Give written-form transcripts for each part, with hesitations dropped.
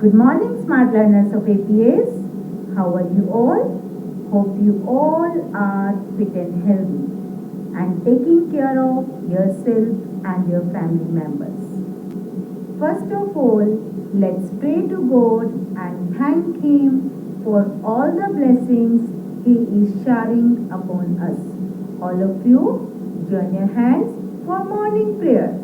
Good morning, smart learners of APS. How are you all? Hope you all are fit and healthy and taking care of yourself and your family members. First of all, let's pray to God and thank Him for all the blessings He is showering upon us. All of you, join your hands for morning prayer.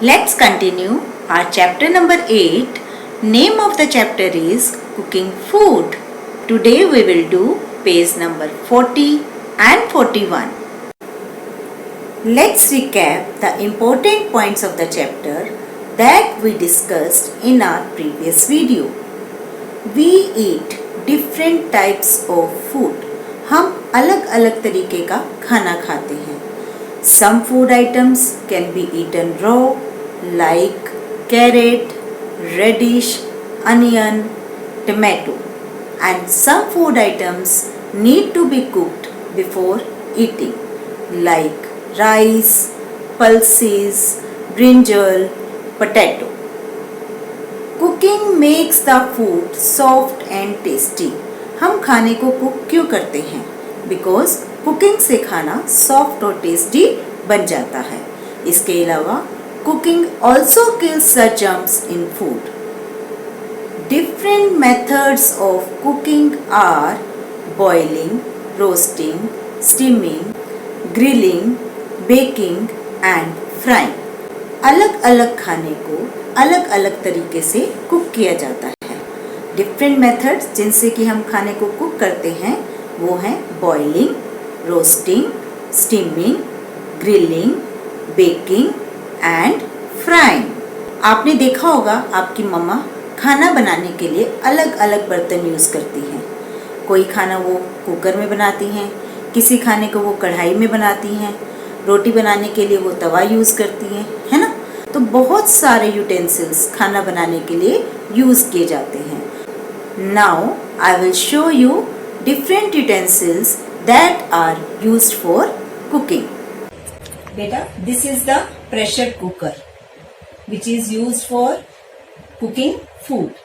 Let's continue our chapter number 8. Name of the chapter is Cooking Food. Today we will do page number 40 and 41. Let's recap the important points of the chapter that we discussed in our previous video. We eat different types of food. हम अलग अलग तरीके का खाना खाते हैं. Some food items can be eaten raw, like carrot, radish, onion, tomato, and some food items need to be cooked before eating, like rice, pulses, brinjal, potato. Cooking makes the food soft and tasty. हम खाने को cook क्यों करते हैं? Because cooking से खाना soft और tasty बन जाता है. इसके अलावा cooking also kills the germs in food. Different methods of cooking are boiling, roasting, steaming, grilling, baking and frying. अलग अलग खाने को अलग अलग तरीके से कुक किया जाता है. Different methods जिनसे कि हम खाने को कुक करते हैं वो हैं boiling, roasting, steaming, grilling, baking and frying. आपने देखा होगा आपकी मम्मा खाना बनाने के लिए अलग अलग बर्तन यूज़ करती हैं. कोई खाना वो कुकर में बनाती हैं, किसी खाने को वो कढ़ाई में बनाती हैं, रोटी बनाने के लिए वो तवा यूज़ करती हैं, है ना. तो बहुत सारे यूटेंसिल्स खाना बनाने के लिए यूज़ किए जाते हैं. Now I will show you different utensils that are used for cooking. बेटा, this is the pressure cooker which is used for cooking food.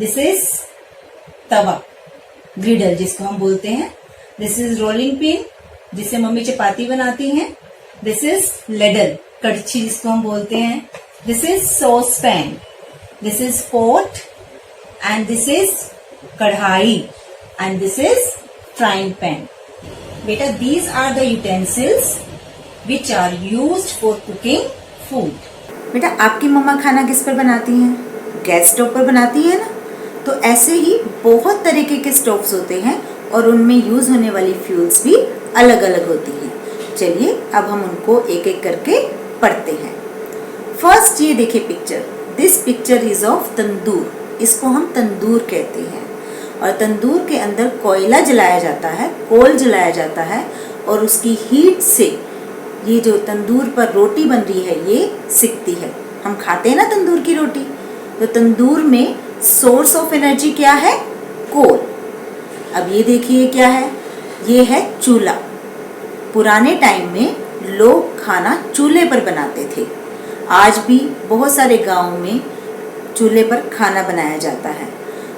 This is Tawa, griddle जिसको हम बोलते हैं. This is rolling pin जिससे mummy चपाती बनाती हैं. This is ladle, कड़छी जिसको हम बोलते हैं. This is saucepan. This is pot and this is कढ़ाई and this is frying pan. बेटा, these are the utensils which are used for cooking food. बेटा, आपकी मम्मा खाना किस पर बनाती हैं? गैस स्टोव पर बनाती है ना. तो ऐसे ही बहुत तरीके के स्टोव्स होते हैं और उनमें यूज होने वाली फ्यूल्स भी अलग अलग होती हैं. चलिए अब हम उनको एक एक करके पढ़ते हैं. फर्स्ट ये देखिए picture, this picture is of tandoor. इसको हम तंदूर कहते हैं और तंदूर के अंदर कोयला जलाया जाता है, कोल जलाया जाता है और उसकी हीट से ये जो तंदूर पर रोटी बन रही है ये सिकती है. हम खाते हैं ना तंदूर की रोटी. तो तंदूर में सोर्स ऑफ एनर्जी क्या है? कोल. अब ये देखिए क्या है, ये है चूल्हा. पुराने टाइम में लोग खाना चूल्हे पर बनाते थे. आज भी बहुत सारे गांव में चूल्हे पर खाना बनाया जाता है.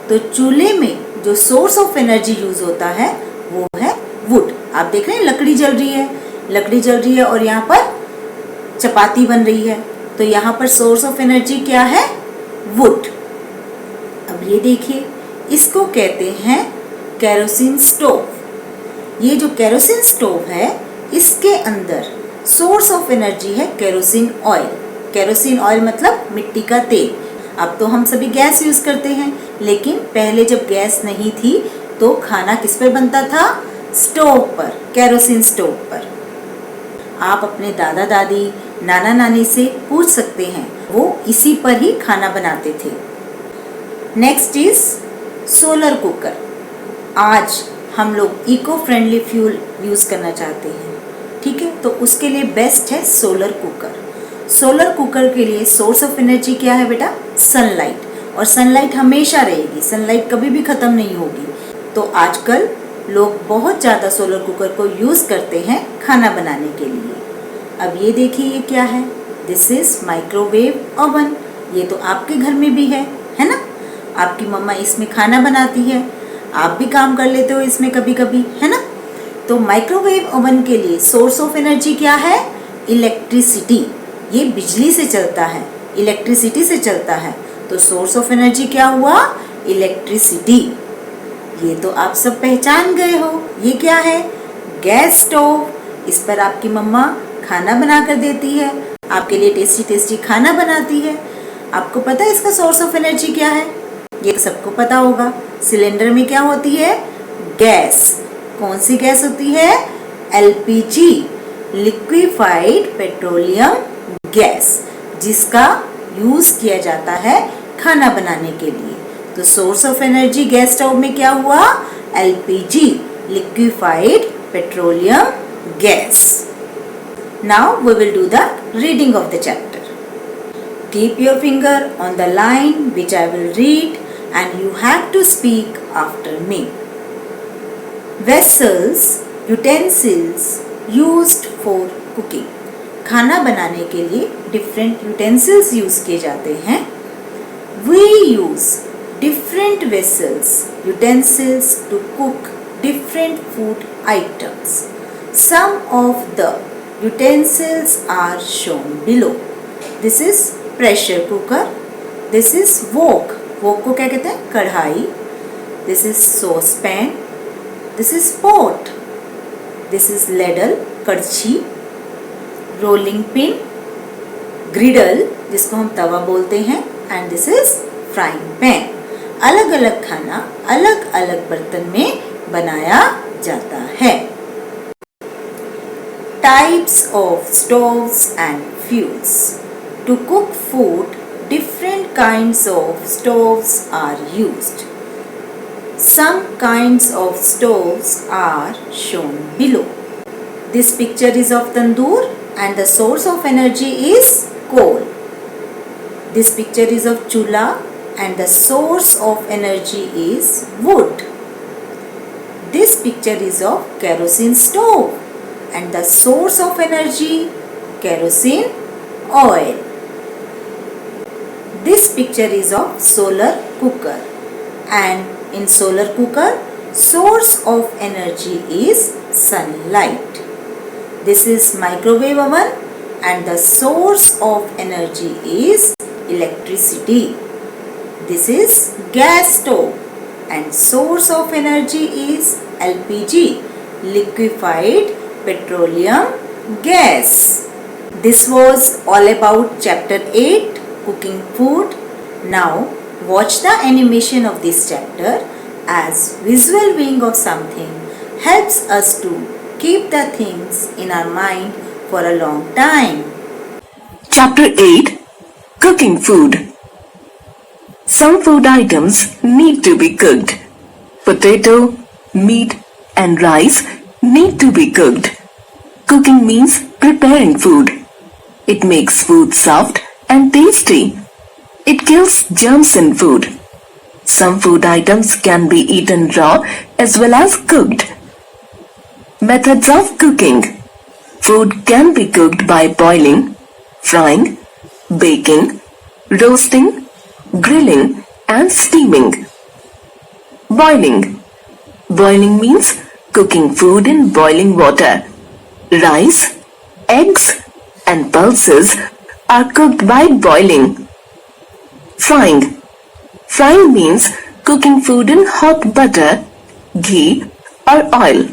तो चूल्हे में जो सोर्स ऑफ एनर्जी यूज होता है वो है वुड. आप देख रहे हैं लकड़ी जल रही है, लकड़ी जल रही है और यहाँ पर चपाती बन रही है. तो यहाँ पर सोर्स ऑफ एनर्जी क्या है? वुड. अब ये देखिए, इसको कहते हैं केरोसिन स्टोव. ये जो केरोसिन स्टोव है इसके अंदर सोर्स ऑफ एनर्जी है केरोसिन ऑयल. केरोसिन ऑयल मतलब मिट्टी का तेल. अब तो हम सभी गैस यूज करते हैं, लेकिन पहले जब गैस नहीं थी तो खाना किस पर बनता था? स्टोव पर, केरोसिन स्टोव पर. आप अपने दादा दादी, नाना नानी से पूछ सकते हैं, वो इसी पर ही खाना बनाते थे. Next is solar cooker. आज हम लोग इको फ्रेंडली फ्यूल यूज करना चाहते हैं, ठीक है, तो उसके लिए बेस्ट है सोलर कुकर. सोलर कुकर के लिए सोर्स ऑफ एनर्जी क्या है बेटा? सनलाइट. और सनलाइट हमेशा रहेगी, सनलाइट कभी भी खत्म नहीं होगी. तो आजकल लोग बहुत ज़्यादा सोलर कुकर को यूज़ करते हैं खाना बनाने के लिए. अब ये देखिए ये क्या है? This is microwave oven. ये तो आपके घर में भी है ना? आपकी मम्मा इसमें खाना बनाती है, आप भी काम कर लेते हो इसमें कभी कभी, है ना? तो माइक्रोवेव ओवन के लिए सोर्स ऑफ एनर्जी क्या है? इलेक्ट्रिसिटी. ये बिजली से चलता है, इलेक्ट्रिसिटी से चलता है. तो सोर्स ऑफ एनर्जी क्या हुआ? इलेक्ट्रिसिटी. ये तो आप सब पहचान गए हो. ये क्या है? Gas stove. इस पर आपकी मम्मा खाना बना कर देती है, आपके लिए टेस्टी टेस्टी खाना बनाती है. आपको पता है इसका सोर्स ऑफ एनर्जी क्या है? ये सबको पता होगा. सिलेंडर में क्या होती है? गैस. कौन सी गैस होती है? एलपीजी, लिक्विफाइड पेट्रोलियम गैस, जिसका यूज किया जाता है खाना बनाने के लिए. तो source of energy gas stove में क्या हुआ? LPG, liquefied petroleum gas. Now we will do the reading of the chapter. Keep your finger on the line which I will read and you have to speak after me. Vessels, utensils used for cooking. खाना बनाने के लिए different utensils use किए जाते हैं. We use different vessels, utensils to cook different food items. Some of the utensils are shown below. This is pressure cooker. This is wok. Wok को क्या कहते हैं? Kadhai. This is saucepan. This is pot. This is ladle, कड़छी. Rolling pin, griddle जिसको हम तवा बोलते हैं, and this is frying pan. अलग अलग खाना अलग अलग बर्तन में बनाया जाता है. Types of stoves and fuels. To cook food, different kinds of stoves are used. Some kinds of stoves are shown below. This picture is of tandoor and the source of energy is coal. This picture is of chula and the source of energy is wood. This picture is of kerosene stove and the source of energy kerosene oil. This picture is of solar cooker and in solar cooker source of energy is sunlight. This is microwave oven and the source of energy is electricity. This is gas stove and source of energy is LPG, liquefied petroleum gas. This was all about chapter 8, cooking food. Now watch the animation of this chapter, as visual viewing of something helps us to keep the things in our mind for a long time. Chapter 8, Cooking Food. Some food items need to be cooked. Potato, meat, and rice need to be cooked. Cooking means preparing food. It makes food soft and tasty. It kills germs in food. Some food items can be eaten raw as well as cooked. Methods of cooking. Food can be cooked by boiling, frying, baking, roasting, grilling and steaming. Boiling. Boiling means cooking food in boiling water. Rice, eggs and pulses are cooked by boiling. Frying. Frying means cooking food in hot butter, ghee or oil.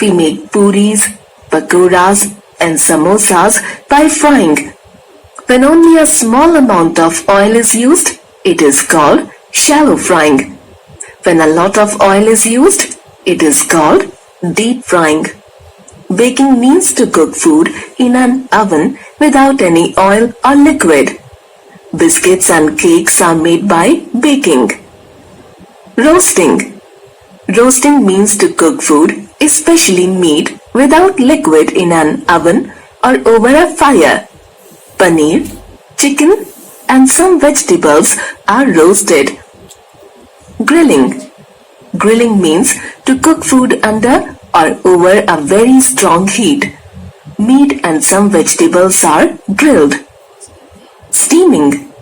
We make puris, pakoras and samosas by frying. When only a small amount of oil is used, it is called shallow frying. When a lot of oil is used, it is called deep frying. Baking means to cook food in an oven without any oil or liquid. Biscuits and cakes are made by baking. Roasting. Roasting means to cook food, especially meat, without liquid in an oven or over a fire. Paneer, chicken and some vegetables are roasted. Grilling. Grilling means to cook food under or over a very strong heat. Meat and some vegetables are grilled. Steaming.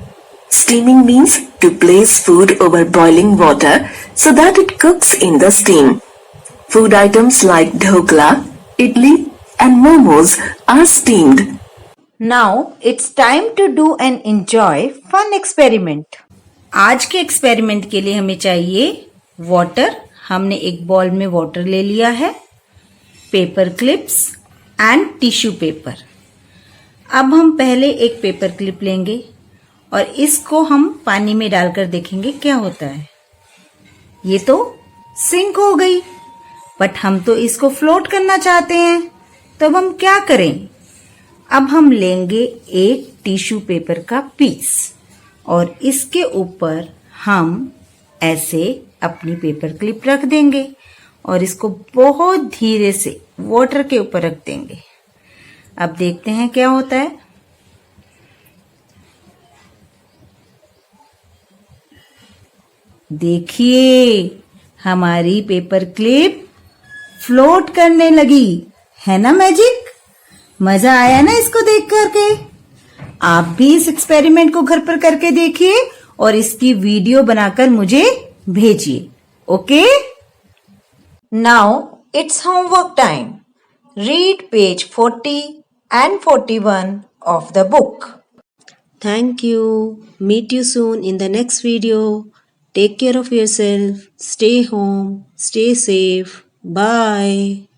Steaming means to place food over boiling water so that it cooks in the steam. Food items like dhokla, idli and momos are steamed. Now it's time to do and enjoy fun experiment. आज के experiment के लिए हमें चाहिए water. हमने एक ball में water ले लिया है, paper clips and tissue paper. अब हम पहले एक पेपर क्लिप लेंगे और इसको हम पानी में डालकर देखेंगे क्या होता है. ये तो सिंक हो गई, बट हम तो इसको फ्लोट करना चाहते हैं, तो अब हम क्या करें. अब हम लेंगे एक टिश्यू पेपर का पीस और इसके ऊपर हम ऐसे अपनी पेपर क्लिप रख देंगे और इसको बहुत धीरे से वाटर के ऊपर रख देंगे. अब देखते हैं क्या होता है. देखिए हमारी पेपर क्लिप फ्लोट करने लगी है ना. मैजिक. मजा आया ना इसको देख करके. आप भी इस एक्सपेरिमेंट को घर पर करके देखिए और इसकी वीडियो बनाकर मुझे भेजिए. Okay. Now it's homework time. Read page 40 and 41 of the book. Thank you. Meet you soon in the next video. Take care of yourself. Stay home. Stay safe. Bye.